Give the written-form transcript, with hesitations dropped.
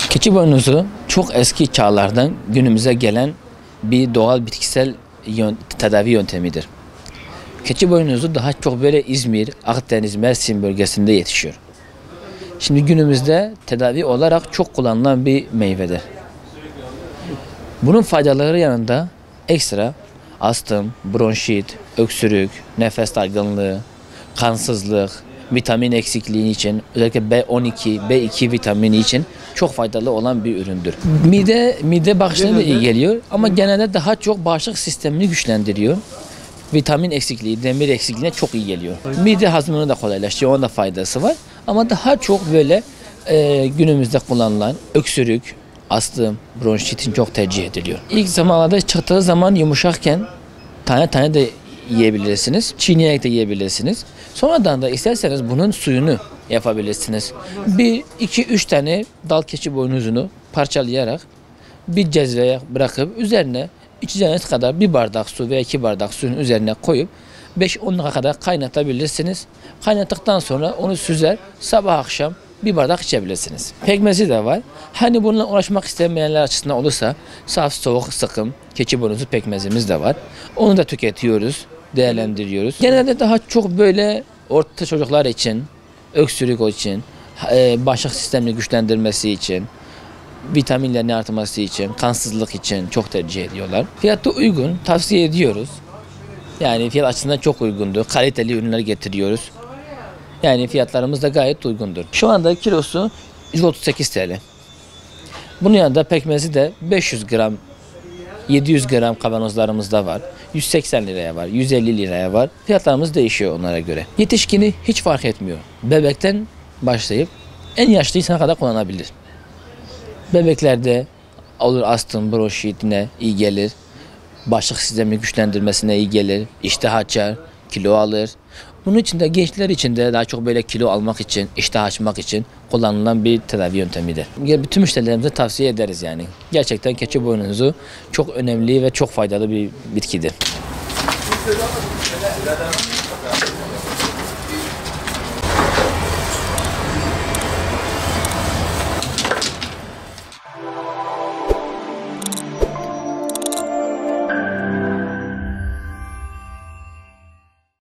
Keçi boynuzu çok eski çağlardan günümüze gelen bir doğal bitkisel tedavi yöntemidir. Keçi boynuzu daha çok böyle İzmir, Akdeniz, Mersin bölgesinde yetişiyor. Şimdi günümüzde tedavi olarak çok kullanılan bir meyvedir. Bunun faydaları yanında ekstra astım, bronşit, öksürük, nefes dargınlığı, kansızlık, vitamin eksikliği için, özellikle B12, B2 vitamini için çok faydalı olan bir üründür. Mide bağışlarına da iyi geliyor ama genelde daha çok bağışıklık sistemini güçlendiriyor. Vitamin eksikliği, demir eksikliğine çok iyi geliyor. Mide hazmını da kolaylaştırıyor, onun da faydası var. Ama daha çok böyle günümüzde kullanılan öksürük, astım, bronşitin çok tercih ediliyor. İlk zamanlarda çıktığı zaman yumuşakken tane tane de yiyebilirsiniz. Çiğneyerek de yiyebilirsiniz. Sonradan da isterseniz bunun suyunu yapabilirsiniz. 1, 2, 3 tane dal keçi boynuzunu parçalayarak bir cezveye bırakıp üzerine içeceğiniz kadar 1 bardak su veya 2 bardak suyun üzerine koyup 5-10 dakika kadar kaynatabilirsiniz. Kaynattıktan sonra onu süzer, sabah akşam 1 bardak içebilirsiniz. Pekmezi de var. Hani bununla uğraşmak istemeyenler açısından olursa saf, soğuk, sıkım keçi boynuzu pekmezimiz de var. Onu da tüketiyoruz, değerlendiriyoruz. Genelde daha çok böyle orta çocuklar için, öksürük için, bağışıklık sistemini güçlendirmesi için, vitaminlerin artması için, kansızlık için çok tercih ediyorlar. Fiyatı uygun, tavsiye ediyoruz. Yani fiyat açısından çok uygundur. Kaliteli ürünler getiriyoruz. Yani fiyatlarımız da gayet uygundur. Şu anda kilosu 138 TL. Bunun yanında pekmezi de 500 gram, 700 gram kavanozlarımızda var. 180 liraya var, 150 liraya var. Fiyatlarımız değişiyor onlara göre. Yetişkini hiç fark etmiyor. Bebekten başlayıp en yaşlı insana kadar kullanabilir. Bebeklerde olur astım, bronşitine iyi gelir. Bağışıklık sistemini güçlendirmesine iyi gelir. İştah açar, kilo alır. Bunun için de gençler için de daha çok böyle kilo almak için, iştah açmak için kullanılan bir tedavi yöntemidir. Bütün müşterilerimize tavsiye ederiz yani. Gerçekten keçi boynuzu çok önemli ve çok faydalı bir bitkidir.